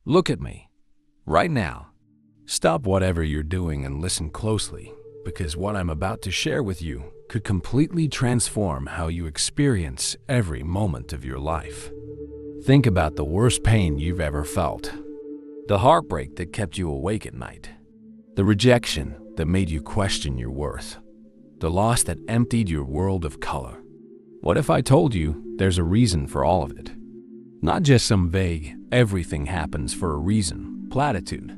Look at me, right now. Stop whatever you're doing and listen closely, because what I'm about to share with you could completely transform how you experience every moment of your life. Think about the worst pain you've ever felt. The heartbreak that kept you awake at night. The rejection that made you question your worth. The loss that emptied your world of color. What if I told you there's a reason for all of it? Not just some vague, everything happens for a reason, platitude,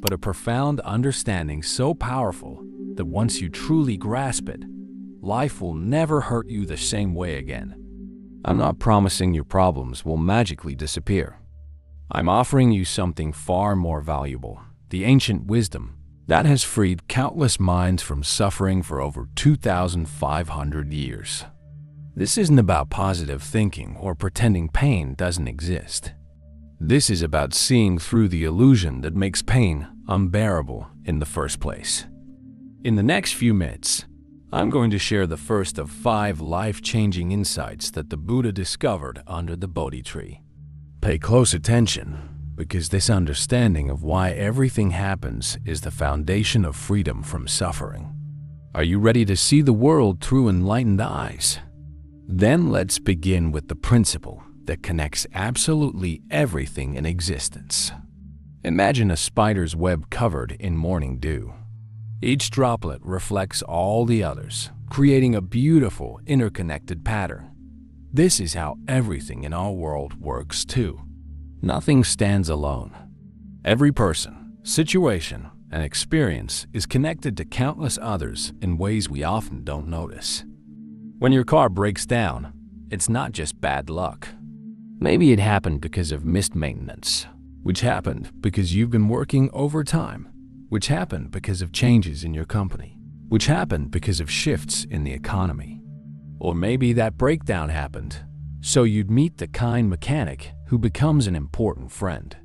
but a profound understanding so powerful that once you truly grasp it, life will never hurt you the same way again. I'm not promising your problems will magically disappear. I'm offering you something far more valuable, the ancient wisdom that has freed countless minds from suffering for over 2,500 years. This isn't about positive thinking or pretending pain doesn't exist. This is about seeing through the illusion that makes pain unbearable in the first place. In the next few minutes, I'm going to share the first of 5 life-changing insights that the Buddha discovered under the Bodhi tree. Pay close attention, because this understanding of why everything happens is the foundation of freedom from suffering. Are you ready to see the world through enlightened eyes? Then let's begin with the principle that connects absolutely everything in existence. Imagine a spider's web covered in morning dew. Each droplet reflects all the others, creating a beautiful, interconnected pattern. This is how everything in our world works too. Nothing stands alone. Every person, situation, and experience is connected to countless others in ways we often don't notice. When your car breaks down, it's not just bad luck. Maybe it happened because of missed maintenance, which happened because you've been working overtime, which happened because of changes in your company, which happened because of shifts in the economy. Or maybe that breakdown happened so you'd meet the kind mechanic who becomes an important friend.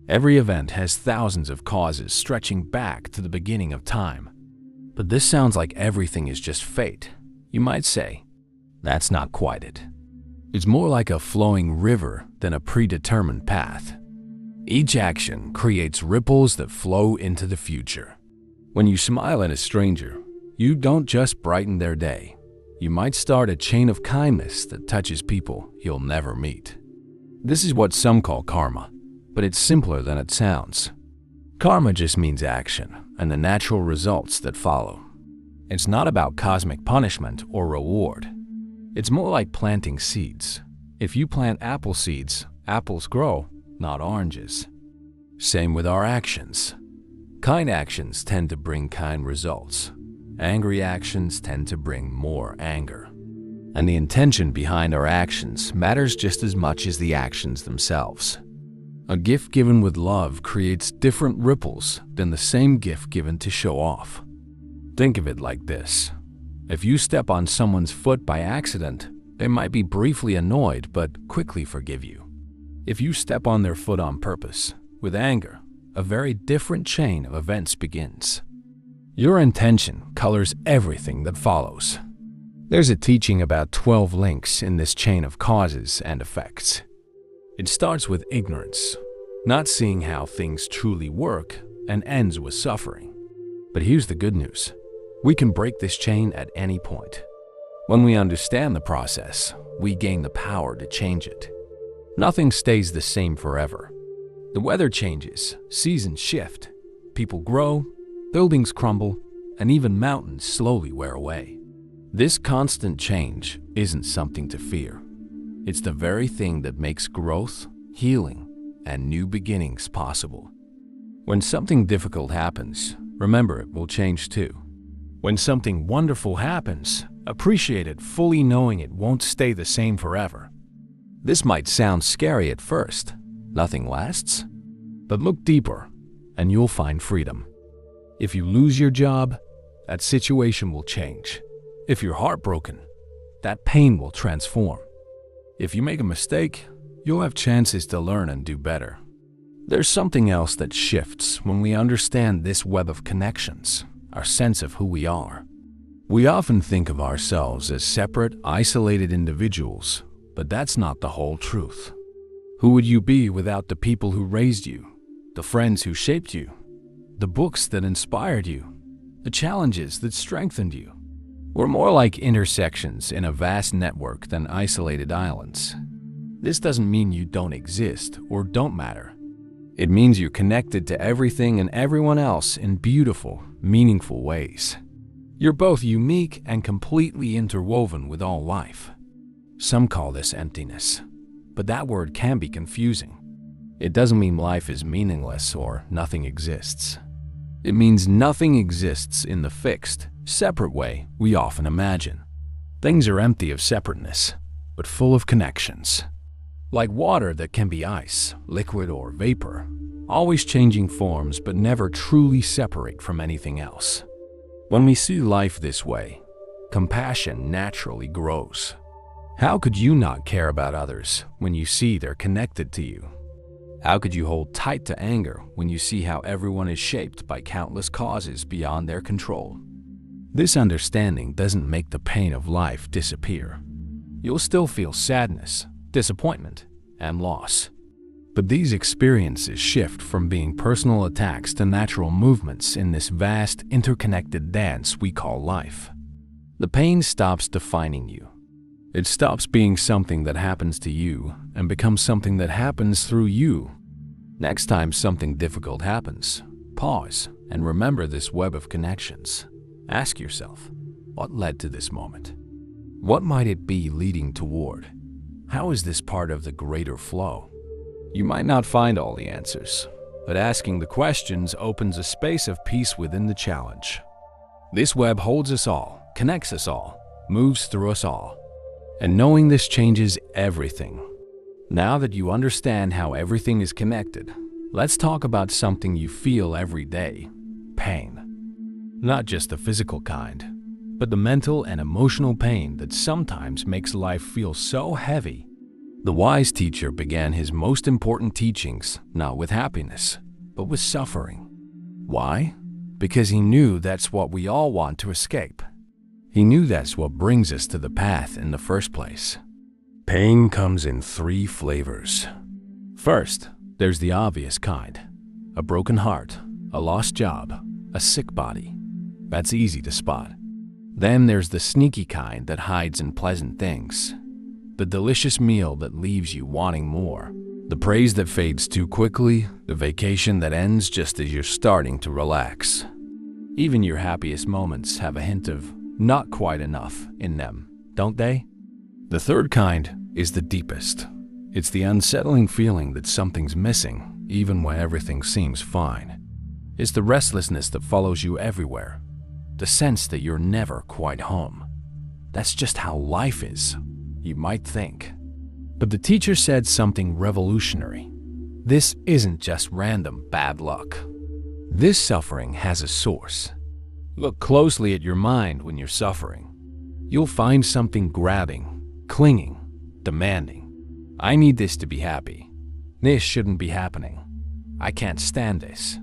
Every event has thousands of causes stretching back to the beginning of time. But this sounds like everything is just fate. You might say, that's not quite it. It's more like a flowing river than a predetermined path. Each action creates ripples that flow into the future. When you smile at a stranger, you don't just brighten their day. You might start a chain of kindness that touches people you'll never meet. This is what some call karma, but it's simpler than it sounds. Karma just means action and the natural results that follow. It's not about cosmic punishment or reward. It's more like planting seeds. If you plant apple seeds, apples grow, not oranges. Same with our actions. Kind actions tend to bring kind results. Angry actions tend to bring more anger. And the intention behind our actions matters just as much as the actions themselves. A gift given with love creates different ripples than the same gift given to show off. Think of it like this. If you step on someone's foot by accident, they might be briefly annoyed but quickly forgive you. If you step on their foot on purpose, with anger, a very different chain of events begins. Your intention colors everything that follows. There's a teaching about 12 links in this chain of causes and effects. It starts with ignorance, not seeing how things truly work, and ends with suffering. But here's the good news. We can break this chain at any point. When we understand the process, we gain the power to change it. Nothing stays the same forever. The weather changes, seasons shift, people grow, buildings crumble, and even mountains slowly wear away. This constant change isn't something to fear. It's the very thing that makes growth, healing, and new beginnings possible. When something difficult happens, remember it will change too. When something wonderful happens, appreciate it fully knowing it won't stay the same forever. This might sound scary at first. Nothing lasts. But look deeper, and you'll find freedom. If you lose your job, that situation will change. If you're heartbroken, that pain will transform. If you make a mistake, you'll have chances to learn and do better. There's something else that shifts when we understand this web of connections, our sense of who we are. We often think of ourselves as separate, isolated individuals, but that's not the whole truth. Who would you be without the people who raised you, the friends who shaped you, the books that inspired you, the challenges that strengthened you? We're more like intersections in a vast network than isolated islands. This doesn't mean you don't exist or don't matter. It means you're connected to everything and everyone else in beautiful, meaningful ways. You're both unique and completely interwoven with all life. Some call this emptiness, but that word can be confusing. It doesn't mean life is meaningless or nothing exists. It means nothing exists in the fixed, separate way we often imagine. Things are empty of separateness, but full of connections. Like water that can be ice, liquid, or vapor, always changing forms but never truly separate from anything else. When we see life this way, compassion naturally grows. How could you not care about others when you see they're connected to you? How could you hold tight to anger when you see how everyone is shaped by countless causes beyond their control? This understanding doesn't make the pain of life disappear. You'll still feel sadness, disappointment, and loss. But these experiences shift from being personal attacks to natural movements in this vast, interconnected dance we call life. The pain stops defining you. It stops being something that happens to you and becomes something that happens through you. Next time something difficult happens, pause and remember this web of connections. Ask yourself, what led to this moment? What might it be leading toward? How is this part of the greater flow? You might not find all the answers, but asking the questions opens a space of peace within the challenge. This web holds us all, connects us all, moves through us all. And knowing this changes everything. Now that you understand how everything is connected, let's talk about something you feel every day: pain. Not just the physical kind, but the mental and emotional pain that sometimes makes life feel so heavy. The wise teacher began his most important teachings not with happiness, but with suffering. Why? Because he knew that's what we all want to escape. He knew that's what brings us to the path in the first place. Pain comes in 3 flavors. First, there's the obvious kind: a broken heart, a lost job, a sick body. That's easy to spot. Then there's the sneaky kind that hides in pleasant things. The delicious meal that leaves you wanting more. The praise that fades too quickly, the vacation that ends just as you're starting to relax. Even your happiest moments have a hint of not quite enough in them, don't they? The third kind is the deepest. It's the unsettling feeling that something's missing, even when everything seems fine. It's the restlessness that follows you everywhere, the sense that you're never quite home. That's just how life is, you might think. But the teacher said something revolutionary. This isn't just random bad luck. This suffering has a source. Look closely at your mind when you're suffering. You'll find something grabbing, clinging, demanding. I need this to be happy. This shouldn't be happening. I can't stand this.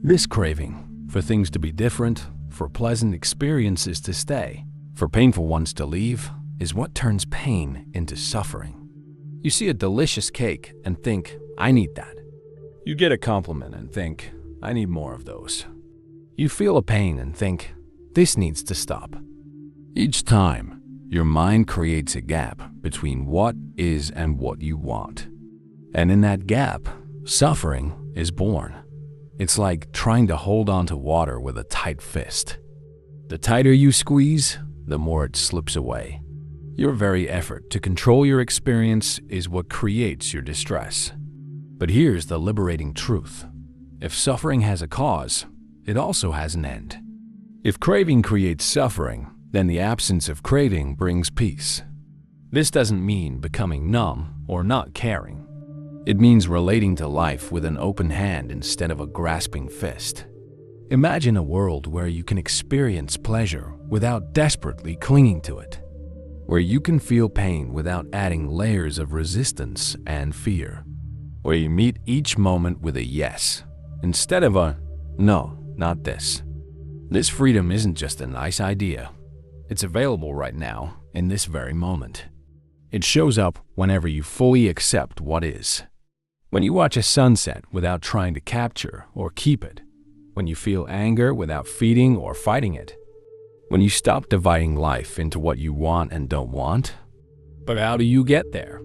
This craving for things to be different, for pleasant experiences to stay, for painful ones to leave, is what turns pain into suffering. You see a delicious cake and think, I need that. You get a compliment and think, I need more of those. You feel a pain and think, this needs to stop. Each time, your mind creates a gap between what is and what you want. And in that gap, suffering is born. It's like trying to hold on to water with a tight fist. The tighter you squeeze, the more it slips away. Your very effort to control your experience is what creates your distress. But here's the liberating truth. If suffering has a cause, it also has an end. If craving creates suffering, then the absence of craving brings peace. This doesn't mean becoming numb or not caring. It means relating to life with an open hand instead of a grasping fist. Imagine a world where you can experience pleasure without desperately clinging to it, where you can feel pain without adding layers of resistance and fear, where you meet each moment with a yes instead of a no, not this. This freedom isn't just a nice idea. It's available right now, in this very moment. It shows up whenever you fully accept what is. When you watch a sunset without trying to capture or keep it. When you feel anger without feeding or fighting it. When you stop dividing life into what you want and don't want. But how do you get there?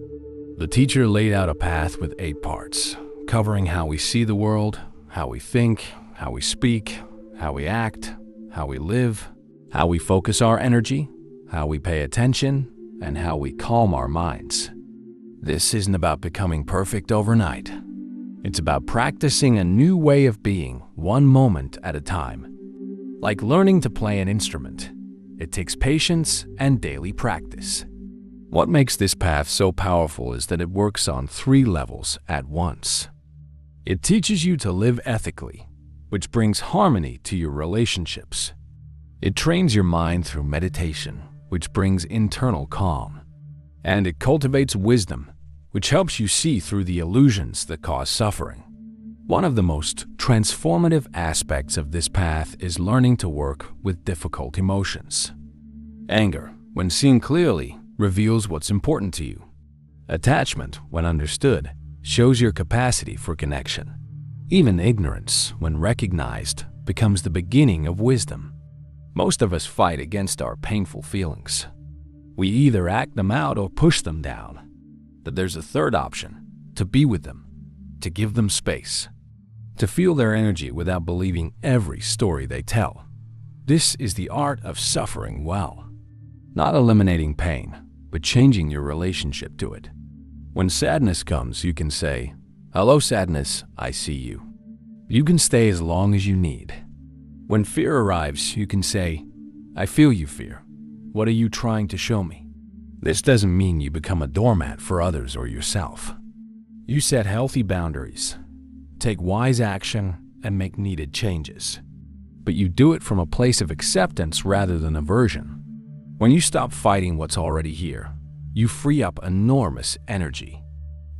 The teacher laid out a path with 8 parts, covering how we see the world, how we think, how we speak, how we act, how we live, how we focus our energy, how we pay attention, and how we calm our minds. This isn't about becoming perfect overnight. It's about practicing a new way of being, one moment at a time. Like learning to play an instrument, it takes patience and daily practice. What makes this path so powerful is that it works on 3 levels at once. It teaches you to live ethically, which brings harmony to your relationships. It trains your mind through meditation, which brings internal calm. And it cultivates wisdom, which helps you see through the illusions that cause suffering. One of the most transformative aspects of this path is learning to work with difficult emotions. Anger, when seen clearly, reveals what's important to you. Attachment, when understood, shows your capacity for connection. Even ignorance, when recognized, becomes the beginning of wisdom. Most of us fight against our painful feelings. We either act them out or push them down. But there's a third option: to be with them, to give them space, to feel their energy without believing every story they tell. This is the art of suffering well. Not eliminating pain, but changing your relationship to it. When sadness comes, you can say, "Hello, sadness, I see you." You can stay as long as you need. When fear arrives, you can say, "I feel you, fear. What are you trying to show me?" This doesn't mean you become a doormat for others or yourself. You set healthy boundaries, take wise action, and make needed changes. But you do it from a place of acceptance rather than aversion. When you stop fighting what's already here, you free up enormous energy.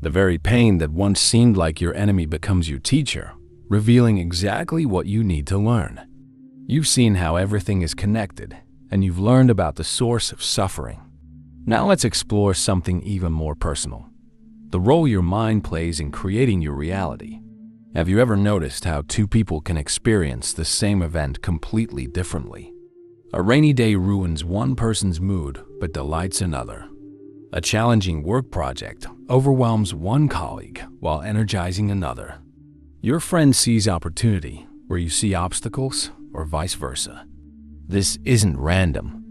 The very pain that once seemed like your enemy becomes your teacher, revealing exactly what you need to learn. You've seen how everything is connected, and you've learned about the source of suffering. Now let's explore something even more personal: the role your mind plays in creating your reality. Have you ever noticed how 2 people can experience the same event completely differently? A rainy day ruins one person's mood but delights another. A challenging work project overwhelms one colleague while energizing another. Your friend sees opportunity where you see obstacles, or vice versa. This isn't random.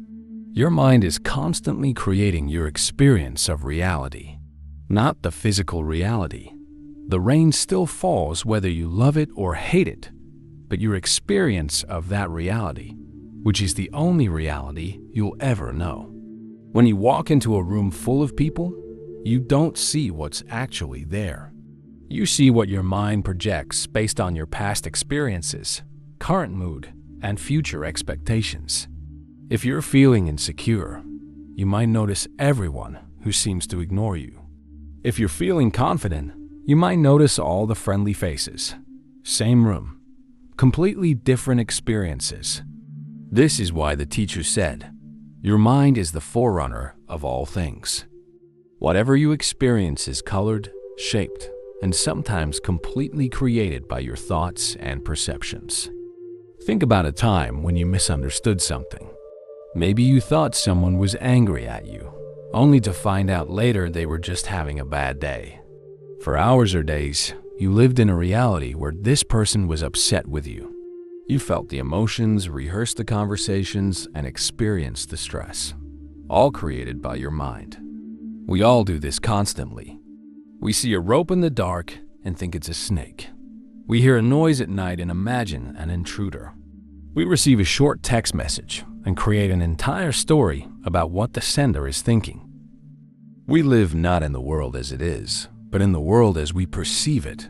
Your mind is constantly creating your experience of reality, not the physical reality. The rain still falls whether you love it or hate it, but your experience of that reality, which is the only reality you'll ever know. When you walk into a room full of people, you don't see what's actually there. You see what your mind projects based on your past experiences, current mood, and future expectations. If you're feeling insecure, you might notice everyone who seems to ignore you. If you're feeling confident, you might notice all the friendly faces. Same room, completely different experiences. This is why the teacher said, your mind is the forerunner of all things. Whatever you experience is colored, shaped, and sometimes completely created by your thoughts and perceptions. Think about a time when you misunderstood something. Maybe you thought someone was angry at you, only to find out later they were just having a bad day. For hours or days, you lived in a reality where this person was upset with you. You felt the emotions, rehearsed the conversations, and experienced the stress, all created by your mind. We all do this constantly. We see a rope in the dark and think it's a snake. We hear a noise at night and imagine an intruder. We receive a short text message and create an entire story about what the sender is thinking. We live not in the world as it is, but in the world as we perceive it.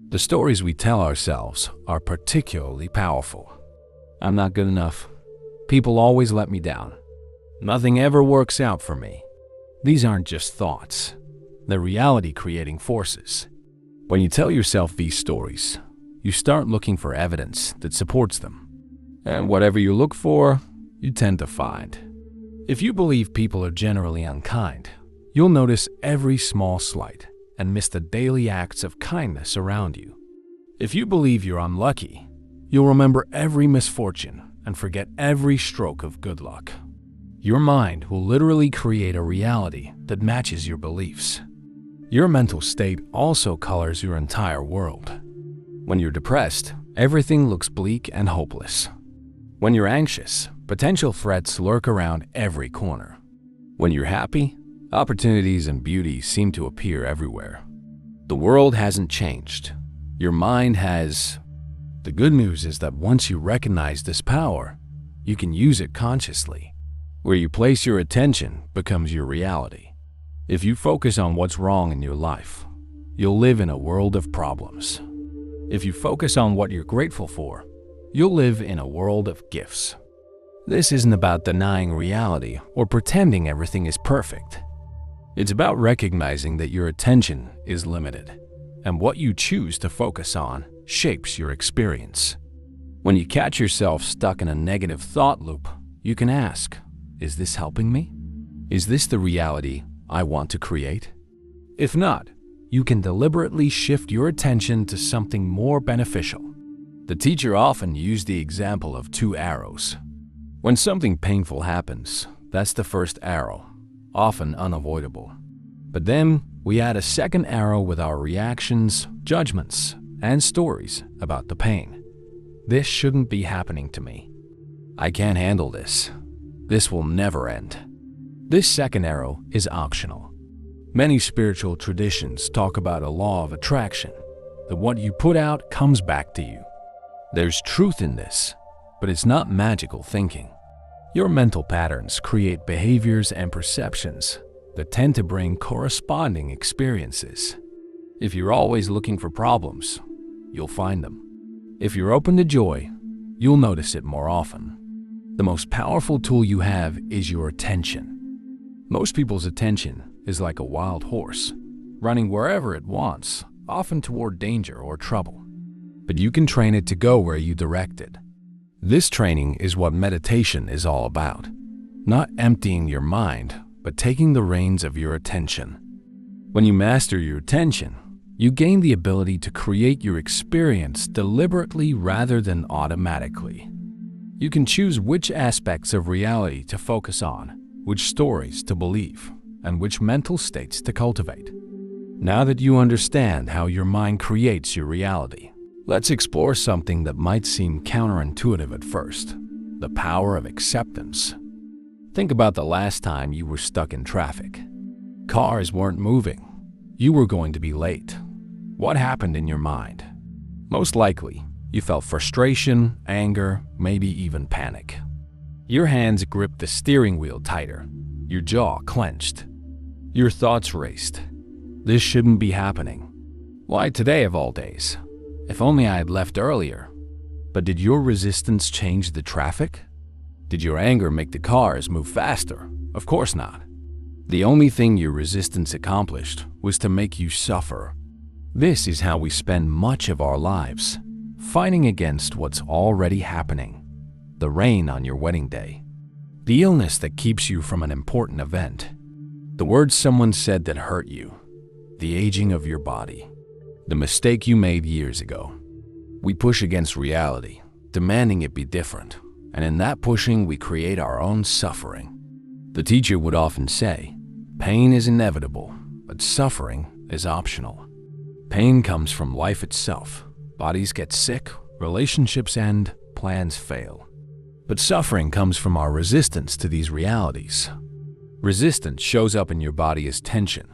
The stories we tell ourselves are particularly powerful. I'm not good enough. People always let me down. Nothing ever works out for me. These aren't just thoughts. They're reality-creating forces. When you tell yourself these stories, you start looking for evidence that supports them. And whatever you look for, you tend to find. If you believe people are generally unkind, You'll notice every small slight and miss the daily acts of kindness around you. If you believe you're unlucky, you'll remember every misfortune and forget every stroke of good luck. Your mind will literally create a reality that matches your beliefs. Your mental state also colors your entire world. When you're depressed, everything looks bleak and hopeless. When you're anxious, potential threats lurk around every corner. When you're happy, opportunities and beauty seem to appear everywhere. The world hasn't changed. Your mind has. The good news is that once you recognize this power, you can use it consciously. Where you place your attention becomes your reality. If you focus on what's wrong in your life, you'll live in a world of problems. If you focus on what you're grateful for, you'll live in a world of gifts. This isn't about denying reality or pretending everything is perfect. It's about recognizing that your attention is limited, and what you choose to focus on shapes your experience. When you catch yourself stuck in a negative thought loop, you can ask, is this helping me? Is this the reality I want to create? If not, you can deliberately shift your attention to something more beneficial. The teacher often used the example of two arrows. When something painful happens, that's the first arrow, often unavoidable. But then we add a second arrow with our reactions, judgments, and stories about the pain. This shouldn't be happening to me. I can't handle this. This will never end. This second arrow is optional. Many spiritual traditions talk about a law of attraction, that what you put out comes back to you. There's truth in this, but it's not magical thinking. Your mental patterns create behaviors and perceptions that tend to bring corresponding experiences. If you're always looking for problems, you'll find them. If you're open to joy, you'll notice it more often. The most powerful tool you have is your attention. Most people's attention is like a wild horse, running wherever it wants, often toward danger or trouble. But you can train it to go where you direct it. This training is what meditation is all about. Not emptying your mind, but taking the reins of your attention. When you master your attention, you gain the ability to create your experience deliberately rather than automatically. You can choose which aspects of reality to focus on, which stories to believe, and which mental states to cultivate. Now that you understand how your mind creates your reality, let's explore something that might seem counterintuitive at first: the power of acceptance. Think about the last time you were stuck in traffic. Cars weren't moving. You were going to be late. What happened in your mind? Most likely, you felt frustration, anger, maybe even panic. Your hands gripped the steering wheel tighter. Your jaw clenched. Your thoughts raced. This shouldn't be happening. Why today of all days? If only I had left earlier. But did your resistance change the traffic? Did your anger make the cars move faster? Of course not. The only thing your resistance accomplished was to make you suffer. This is how we spend much of our lives, fighting against what's already happening. The rain on your wedding day. The illness that keeps you from an important event. The words someone said that hurt you. The aging of your body. The mistake you made years ago. We push against reality, demanding it be different, and in that pushing we create our own suffering. The teacher would often say, pain is inevitable, but suffering is optional. Pain comes from life itself. Bodies get sick, relationships end, plans fail. But suffering comes from our resistance to these realities. Resistance shows up in your body as tension,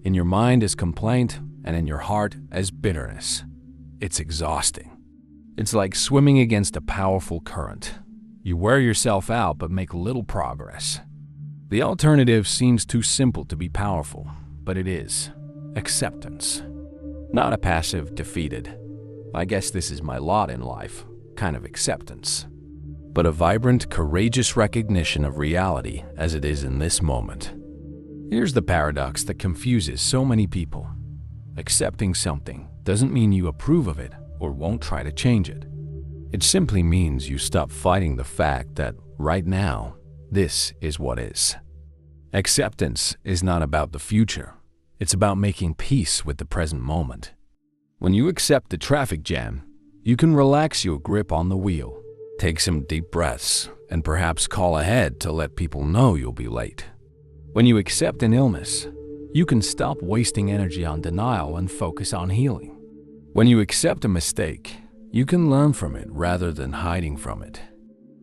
in your mind as complaint, and in your heart as bitterness. It's exhausting. It's like swimming against a powerful current. You wear yourself out but make little progress. The alternative seems too simple to be powerful, but it is. Acceptance. Not a passive, defeated, I guess this is my lot in life, kind of acceptance. But a vibrant, courageous recognition of reality as it is in this moment. Here's the paradox that confuses so many people. Accepting something doesn't mean you approve of it or won't try to change it. It simply means you stop fighting the fact that right now, this is what is. Acceptance is not about the future. It's about making peace with the present moment. When you accept the traffic jam, you can relax your grip on the wheel, take some deep breaths, and perhaps call ahead to let people know you'll be late. When you accept an illness, you can stop wasting energy on denial and focus on healing. When you accept a mistake, you can learn from it rather than hiding from it.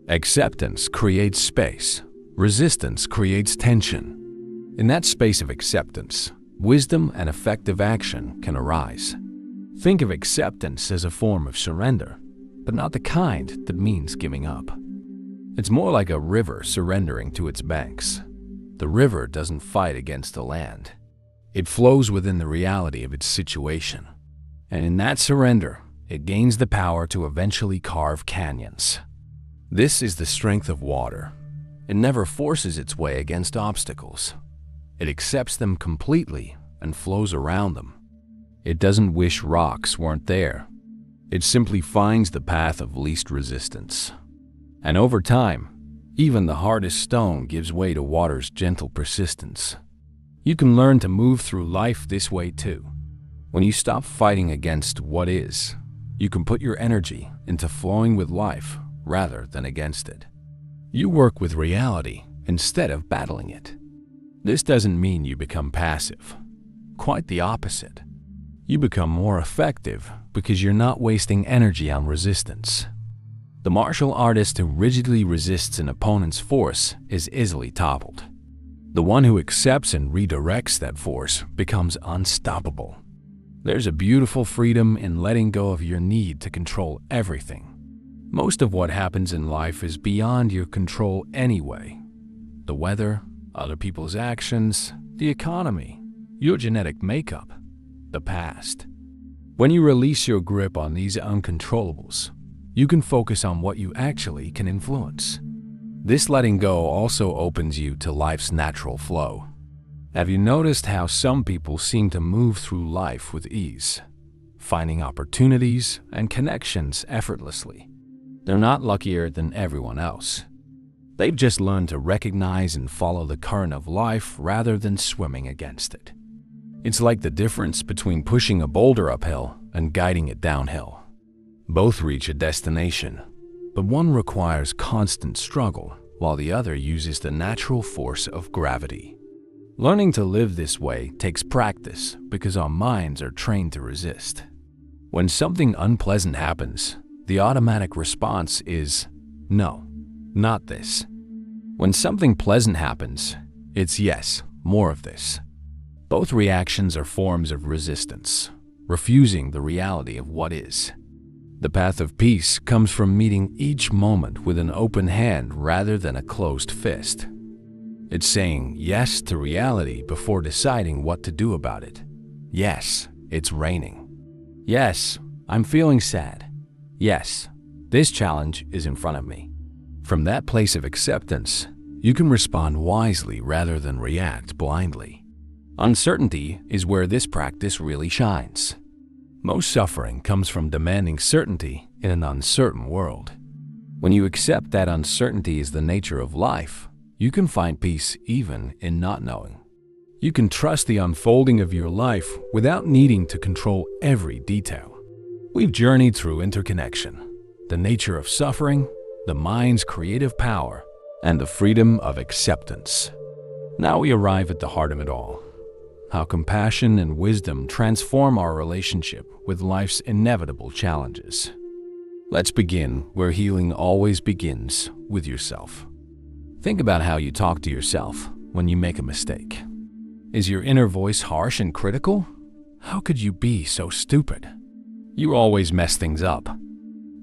Acceptance creates space. Resistance creates tension. In that space of acceptance, wisdom and effective action can arise. Think of acceptance as a form of surrender, but not the kind that means giving up. It's more like a river surrendering to its banks. The river doesn't fight against the land. It flows within the reality of its situation. And in that surrender, it gains the power to eventually carve canyons. This is the strength of water. It never forces its way against obstacles. It accepts them completely and flows around them. It doesn't wish rocks weren't there. It simply finds the path of least resistance. And over time, even the hardest stone gives way to water's gentle persistence. You can learn to move through life this way too. When you stop fighting against what is, you can put your energy into flowing with life rather than against it. You work with reality instead of battling it. This doesn't mean you become passive. Quite the opposite. You become more effective because you're not wasting energy on resistance. The martial artist who rigidly resists an opponent's force is easily toppled. The one who accepts and redirects that force becomes unstoppable. There's a beautiful freedom in letting go of your need to control everything. Most of what happens in life is beyond your control anyway. The weather, other people's actions, the economy, your genetic makeup, the past. When you release your grip on these uncontrollables, you can focus on what you actually can influence. This letting go also opens you to life's natural flow. Have you noticed how some people seem to move through life with ease, finding opportunities and connections effortlessly? They're not luckier than everyone else. They've just learned to recognize and follow the current of life rather than swimming against it. It's like the difference between pushing a boulder uphill and guiding it downhill. Both reach a destination, but one requires constant struggle while the other uses the natural force of gravity. Learning to live this way takes practice because our minds are trained to resist. When something unpleasant happens, the automatic response is, no, not this. When something pleasant happens, it's yes, more of this. Both reactions are forms of resistance, refusing the reality of what is. The path of peace comes from meeting each moment with an open hand rather than a closed fist. It's saying yes to reality before deciding what to do about it. Yes, it's raining. Yes, I'm feeling sad. Yes, this challenge is in front of me. From that place of acceptance, you can respond wisely rather than react blindly. Uncertainty is where this practice really shines. Most suffering comes from demanding certainty in an uncertain world. When you accept that uncertainty is the nature of life, you can find peace even in not knowing. You can trust the unfolding of your life without needing to control every detail. We've journeyed through interconnection, the nature of suffering, the mind's creative power, and the freedom of acceptance. Now we arrive at the heart of it all. How compassion and wisdom transform our relationship with life's inevitable challenges. Let's begin where healing always begins, with yourself. Think about how you talk to yourself when you make a mistake. Is your inner voice harsh and critical? How could you be so stupid? You always mess things up.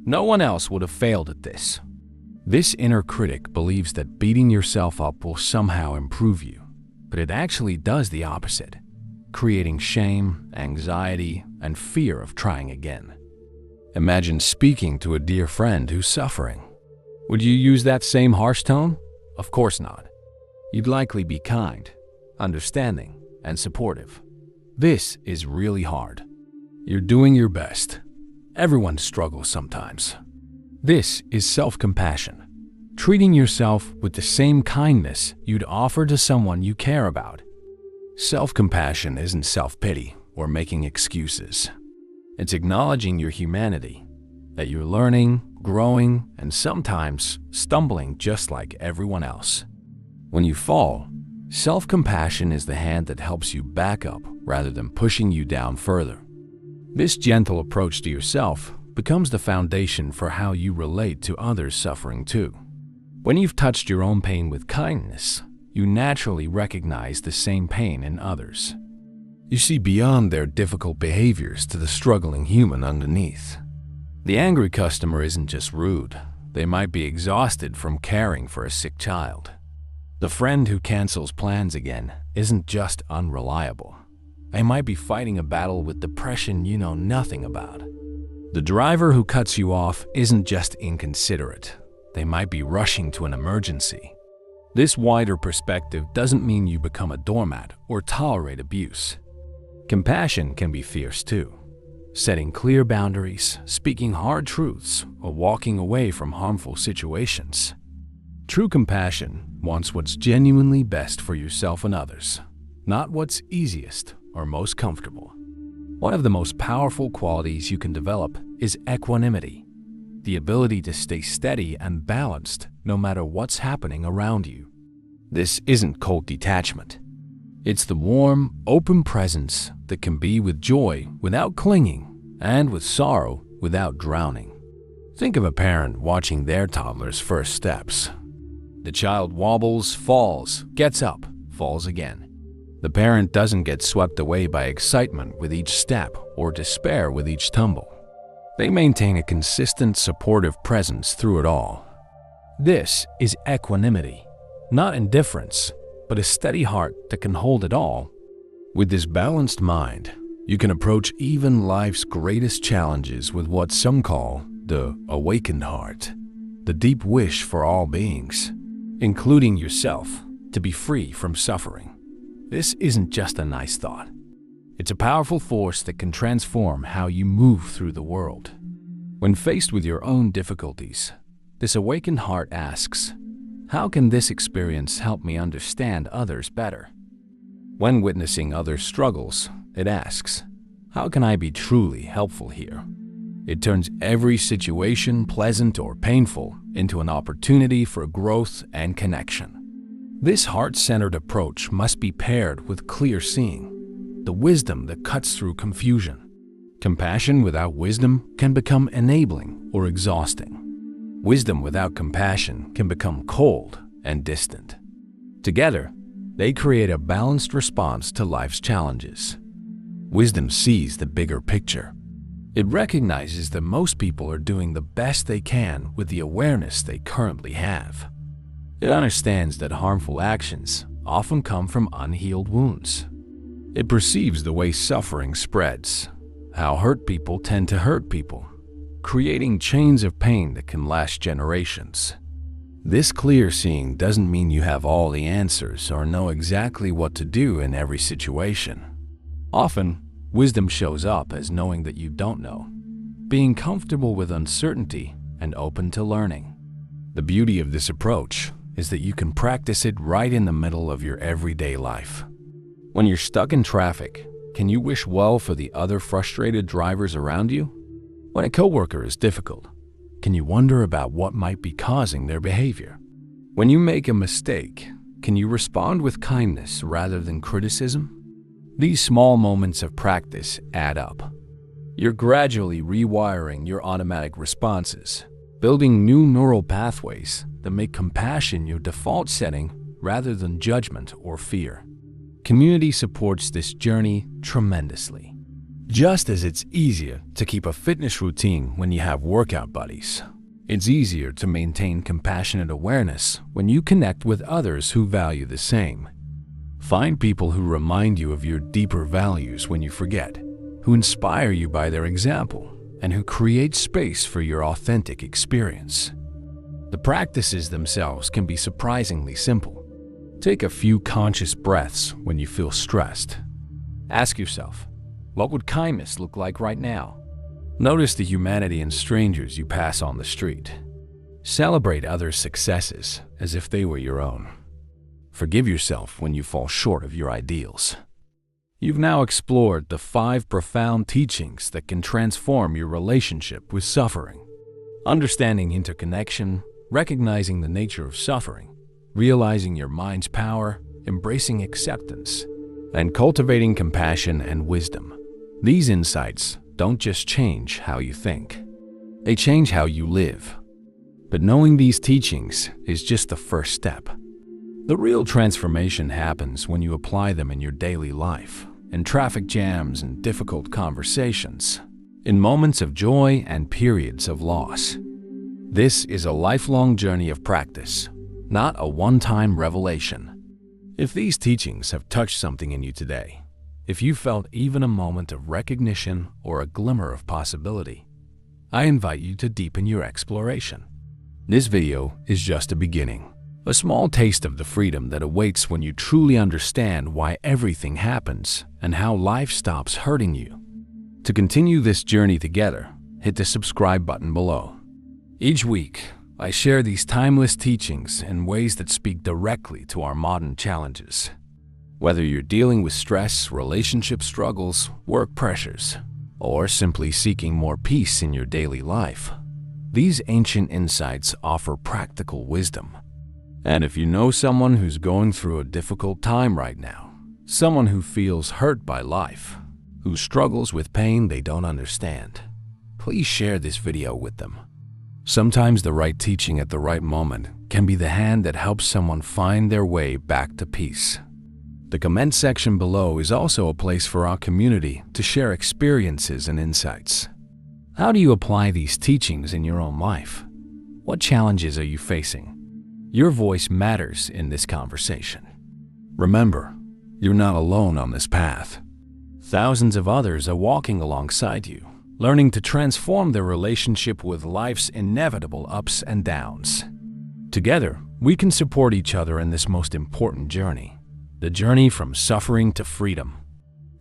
No one else would have failed at this. This inner critic believes that beating yourself up will somehow improve you. But it actually does the opposite, creating shame, anxiety, and fear of trying again. Imagine speaking to a dear friend who's suffering. Would you use that same harsh tone? Of course not. You'd likely be kind, understanding, and supportive. This is really hard. You're doing your best. Everyone struggles sometimes. This is self-compassion. treating yourself with the same kindness you'd offer to someone you care about. Self-compassion isn't self-pity or making excuses. It's acknowledging your humanity, that you're learning, growing, and sometimes stumbling just like everyone else. When you fall, self-compassion is the hand that helps you back up rather than pushing you down further. This gentle approach to yourself becomes the foundation for how you relate to others suffering too. When you've touched your own pain with kindness, you naturally recognize the same pain in others. You see beyond their difficult behaviors to the struggling human underneath. The angry customer isn't just rude, they might be exhausted from caring for a sick child. The friend who cancels plans again isn't just unreliable. They might be fighting a battle with depression you know nothing about. The driver who cuts you off isn't just inconsiderate. They might be rushing to an emergency. This wider perspective doesn't mean you become a doormat or tolerate abuse. Compassion can be fierce too. Setting clear boundaries, speaking hard truths, or walking away from harmful situations. True compassion wants what's genuinely best for yourself and others, not what's easiest or most comfortable. One of the most powerful qualities you can develop is equanimity, the ability to stay steady and balanced no matter what's happening around you. This isn't cold detachment. It's the warm, open presence that can be with joy without clinging and with sorrow without drowning. Think of a parent watching their toddler's first steps. The child wobbles, falls, gets up, falls again. The parent doesn't get swept away by excitement with each step or despair with each tumble. They maintain a consistent, supportive presence through it all. This is equanimity, not indifference, but a steady heart that can hold it all. With this balanced mind, you can approach even life's greatest challenges with what some call the awakened heart, the deep wish for all beings, including yourself, to be free from suffering. This isn't just a nice thought. It's a powerful force that can transform how you move through the world. When faced with your own difficulties, this awakened heart asks, how can this experience help me understand others better? When witnessing others' struggles, it asks, how can I be truly helpful here? It turns every situation, pleasant or painful, into an opportunity for growth and connection. This heart-centered approach must be paired with clear seeing, the wisdom that cuts through confusion. Compassion without wisdom can become enabling or exhausting. Wisdom without compassion can become cold and distant. Together, they create a balanced response to life's challenges. Wisdom sees the bigger picture. It recognizes that most people are doing the best they can with the awareness they currently have. It understands that harmful actions often come from unhealed wounds. It perceives the way suffering spreads, how hurt people tend to hurt people, creating chains of pain that can last generations. This clear seeing doesn't mean you have all the answers or know exactly what to do in every situation. Often, wisdom shows up as knowing that you don't know, being comfortable with uncertainty and open to learning. The beauty of this approach is that you can practice it right in the middle of your everyday life. When you're stuck in traffic, can you wish well for the other frustrated drivers around you? When a coworker is difficult, can you wonder about what might be causing their behavior? When you make a mistake, can you respond with kindness rather than criticism? These small moments of practice add up. You're gradually rewiring your automatic responses, building new neural pathways that make compassion your default setting rather than judgment or fear. Community supports this journey tremendously. Just as it's easier to keep a fitness routine when you have workout buddies, it's easier to maintain compassionate awareness when you connect with others who value the same. Find people who remind you of your deeper values when you forget, who inspire you by their example, and who create space for your authentic experience. The practices themselves can be surprisingly simple. Take a few conscious breaths when you feel stressed. Ask yourself, what would kindness look like right now? Notice the humanity in strangers you pass on the street. Celebrate others' successes as if they were your own. Forgive yourself when you fall short of your ideals. You've now explored the 5 profound teachings that can transform your relationship with suffering. Understanding interconnection, recognizing the nature of suffering, realizing your mind's power, embracing acceptance, and cultivating compassion and wisdom. These insights don't just change how you think, they change how you live. But knowing these teachings is just the first step. The real transformation happens when you apply them in your daily life, in traffic jams and difficult conversations, in moments of joy and periods of loss. This is a lifelong journey of practice, not a one-time revelation. If these teachings have touched something in you today, if you felt even a moment of recognition or a glimmer of possibility, I invite you to deepen your exploration. This video is just a beginning, a small taste of the freedom that awaits when you truly understand why everything happens and how life stops hurting you. To continue this journey together, hit the subscribe button below. Each week, I share these timeless teachings in ways that speak directly to our modern challenges. Whether you're dealing with stress, relationship struggles, work pressures, or simply seeking more peace in your daily life, these ancient insights offer practical wisdom. And if you know someone who's going through a difficult time right now, someone who feels hurt by life, who struggles with pain they don't understand, please share this video with them. Sometimes the right teaching at the right moment can be the hand that helps someone find their way back to peace. The comment section below is also a place for our community to share experiences and insights. How do you apply these teachings in your own life? What challenges are you facing? Your voice matters in this conversation. Remember, you're not alone on this path. Thousands of others are walking alongside you, learning to transform their relationship with life's inevitable ups and downs. Together, we can support each other in this most important journey, the journey from suffering to freedom.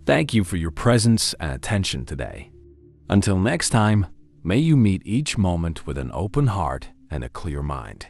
Thank you for your presence and attention today. Until next time, may you meet each moment with an open heart and a clear mind.